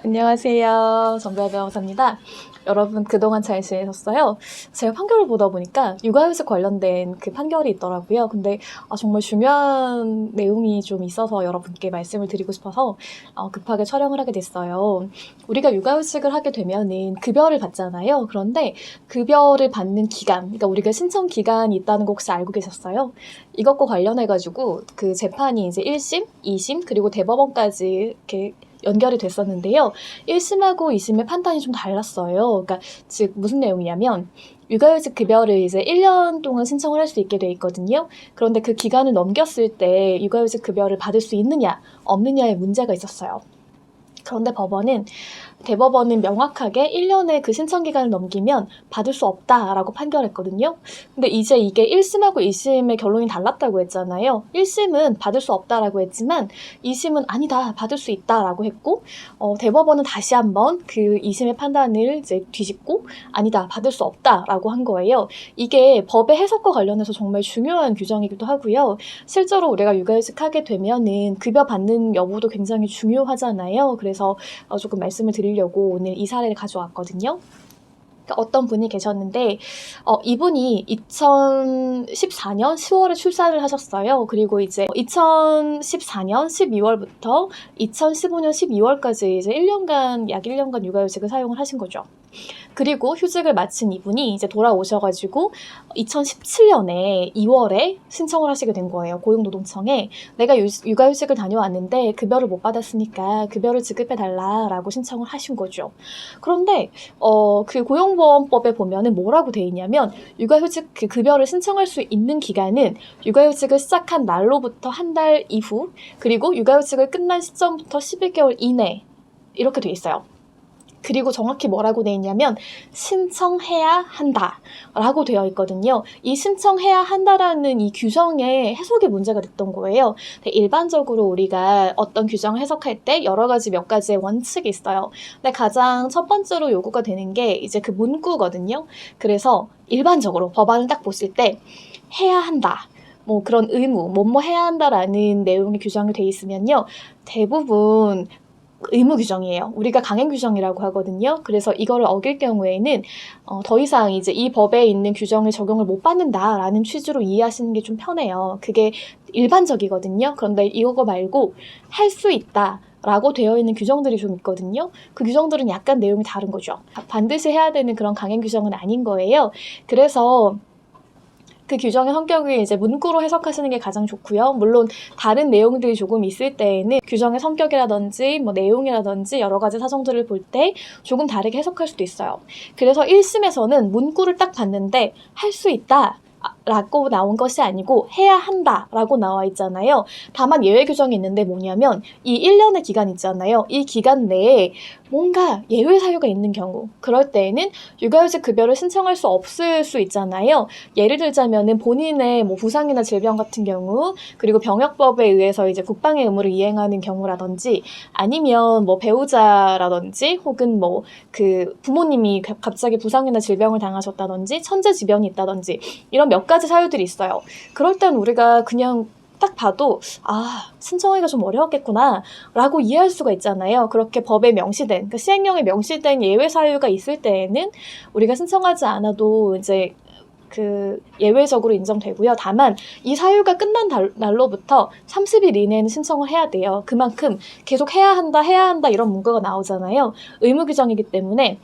안녕하세요. 정별 변호사입니다. 여러분 그동안 잘 지내셨어요? 제가 판결을 보다 보니까 육아휴직 관련된 그 판결이 있더라고요. 근데 정말 중요한 내용이 좀 있어서 여러분께 말씀을 드리고 싶어서 급하게 촬영을 하게 됐어요. 우리가 육아휴직을 하게 되면은 급여를 받잖아요. 그런데 급여를 받는 기간, 그러니까 우리가 신청 기간이 있다는 거 혹시 알고 계셨어요? 이것과 관련해가지고 그 재판이 이제 1심, 2심, 그리고 대법원까지 이렇게 연결이 됐었는데요. 1심하고 2심의 판단이 좀 달랐어요. 그러니까 즉 무슨 내용이냐면 육아휴직 급여를 이제 1년 동안 신청을 할 수 있게 돼 있거든요. 그런데 그 기간을 넘겼을 때 육아휴직 급여를 받을 수 있느냐 없느냐의 문제가 있었어요. 그런데 대법원은 명확하게 1년의 그 신청 기간을 넘기면 받을 수 없다라고 판결했거든요. 근데 이제 이게 1심하고 2심의 결론이 달랐다고 했잖아요. 1심은 받을 수 없다라고 했지만 2심은 아니다, 받을 수 있다라고 했고, 대법원은 다시 한번 그 2심의 판단을 이제 뒤집고 아니다, 받을 수 없다라고 한 거예요. 이게 법의 해석과 관련해서 정말 중요한 규정이기도 하고요. 실제로 우리가 육아휴직하게 되면은 급여 받는 여부도 굉장히 중요하잖아요. 그래서 조금 말씀을 드리려고 오늘 이 사례를 가져왔거든요. 어떤 분이 계셨는데 이분이 2014년 10월에 출산을 하셨어요. 그리고 이제 2014년 12월부터 2015년 12월까지 이제 약 1년간 육아휴직을 사용을 하신 거죠. 그리고 휴직을 마친 이분이 이제 돌아오셔가지고 2017년에 2월에 신청을 하시게 된 거예요. 고용노동청에 내가 육아휴직을 다녀왔는데 급여를 못 받았으니까 급여를 지급해달라라고 신청을 하신 거죠. 그런데 그 고용보험법에 보면은 뭐라고 돼 있냐면 육아휴직 그 급여를 신청할 수 있는 기간은 육아휴직을 시작한 날로부터 한 달 이후 그리고 육아휴직을 끝난 시점부터 11개월 이내 이렇게 돼 있어요. 그리고 정확히 뭐라고 돼 있냐면 신청해야 한다라고 되어 있거든요. 이 신청해야 한다라는 이 규정의 해석에 문제가 됐던 거예요. 일반적으로 우리가 어떤 규정을 해석할 때 여러 가지 몇 가지의 원칙이 있어요. 근데 가장 첫 번째로 요구가 되는 게 이제 그 문구거든요. 그래서 일반적으로 법안을 딱 보실 때 해야 한다. 뭐 그런 의무, 뭐뭐 해야 한다라는 내용이 규정이 돼 있으면요. 대부분 의무 규정이에요. 우리가 강행 규정이라고 하거든요. 그래서 이거를 어길 경우에는 더 이상 이제 이 법에 있는 규정을 적용을 못 받는다라는 취지로 이해하시는 게 좀 편해요. 그게 일반적이거든요. 그런데 이거 말고 할 수 있다. 라고 되어 있는 규정들이 좀 있거든요. 그 규정들은 약간 내용이 다른 거죠. 반드시 해야 되는 그런 강행 규정은 아닌 거예요. 그래서 그 규정의 성격을 이제 문구로 해석하시는 게 가장 좋고요. 물론 다른 내용들이 조금 있을 때에는 규정의 성격이라든지 뭐 내용이라든지 여러 가지 사정들을 볼 때 조금 다르게 해석할 수도 있어요. 그래서 1심에서는 문구를 딱 봤는데 할 수 있다. 라고 나온 것이 아니고 해야 한다라고 나와 있잖아요. 다만 예외 규정이 있는데 뭐냐면 이 1년의 기간 있잖아요. 이 기간 내에 뭔가 예외 사유가 있는 경우 그럴 때에는 육아휴직 급여를 신청할 수 없을 수 있잖아요. 예를 들자면은 본인의 뭐 부상이나 질병 같은 경우 그리고 병역법에 의해서 이제 국방의 의무를 이행하는 경우라든지 아니면 뭐 배우자라든지 혹은 뭐 그 부모님이 갑자기 부상이나 질병을 당하셨다든지 천재지변이 있다든지 이런 몇 가지 사유들이 있어요. 그럴 땐 우리가 그냥 딱 봐도 신청하기가 좀 어려웠겠구나 라고 이해할 수가 있잖아요. 그렇게 법에 명시된, 그러니까 시행령에 명시된 예외 사유가 있을 때에는 우리가 신청하지 않아도 이제 그 예외적으로 인정되고요. 다만 이 사유가 끝난 날로부터 30일 이내에는 신청을 해야 돼요. 그만큼 계속 해야 한다 이런 문구가 나오잖아요. 의무 규정이기 때문에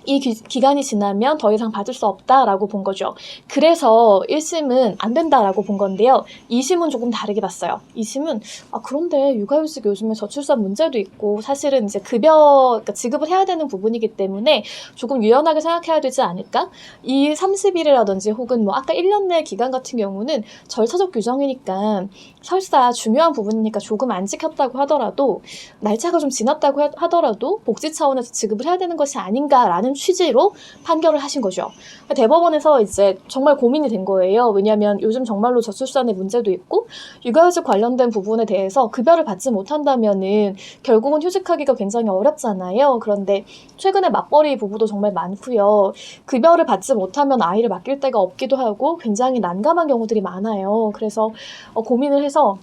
이 기간이 지나면 더 이상 받을 수 없다라고 본 거죠. 그래서 1심은 안 된다라고 본 건데요. 2심은 조금 다르게 봤어요. 2심은 그런데 육아휴직 요즘에 저출산 문제도 있고 사실은 이제 그러니까 지급을 해야 되는 부분이기 때문에 조금 유연하게 생각해야 되지 않을까? 이 30일이라든지 혹은 뭐 아까 1년 내 기간 같은 경우는 절차적 규정이니까 설사 중요한 부분이니까 조금 안 지켰다고 하더라도 날짜가 좀 지났다고 하더라도 복지 차원에서 지급을 해야 되는 것이 아닌가라는 취지로 판결을 하신 거죠. 대법원에서 이제 정말 고민이 된 거예요. 왜냐하면 요즘 정말로 저출산의 문제도 있고 육아휴직 관련된 부분에 대해서 급여를 받지 못한다면은 결국은 휴직하기가 굉장히 어렵잖아요. 그런데 최근에 맞벌이 부부도 정말 많고요. 급여를 받지 못하면 아이를 맡길 데가 없기도 하고 굉장히 난감한 경우들이 많아요. 그래서 고민을 해서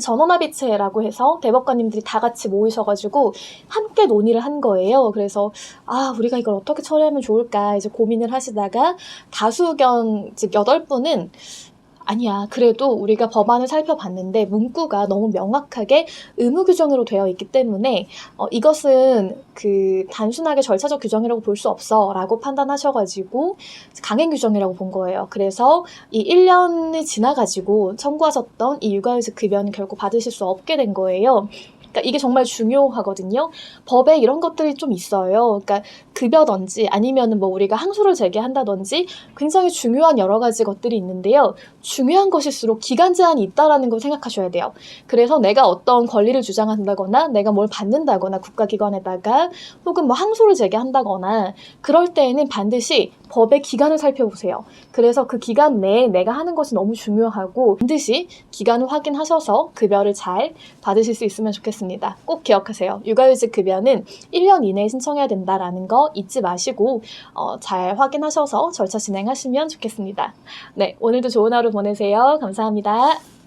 전원합의체라고 해서 대법관님들이 다 같이 모이셔가지고 함께 논의를 한 거예요. 그래서 우리가 이걸 어떻게 처리하면 좋을까 이제 고민을 하시다가 다수 의견 즉 8분은 아니야. 그래도 우리가 법안을 살펴봤는데 문구가 너무 명확하게 의무 규정으로 되어 있기 때문에 이것은 그 단순하게 절차적 규정이라고 볼 수 없어 라고 판단하셔가지고 강행 규정이라고 본 거예요. 그래서 이 1년이 지나가지고 청구하셨던 이 육아휴직 급여는 결국 받으실 수 없게 된 거예요. 그러니까 이게 정말 중요하거든요. 법에 이런 것들이 좀 있어요. 그러니까 급여든지 아니면은 뭐 우리가 항소를 제기한다든지 굉장히 중요한 여러 가지 것들이 있는데요. 중요한 것일수록 기간 제한이 있다라는 걸 생각하셔야 돼요. 그래서 내가 어떤 권리를 주장한다거나 내가 뭘 받는다거나 국가기관에다가 혹은 뭐 항소를 제기한다거나 그럴 때에는 반드시 법의 기간을 살펴보세요. 그래서 그 기간 내에 내가 하는 것이 너무 중요하고 반드시 기간을 확인하셔서 급여를 잘 받으실 수 있으면 좋겠습니다. 꼭 기억하세요. 육아휴직 급여는 1년 이내에 신청해야 된다라는 거 잊지 마시고 잘 확인하셔서 절차 진행하시면 좋겠습니다. 네, 오늘도 좋은 하루 보내세요. 감사합니다.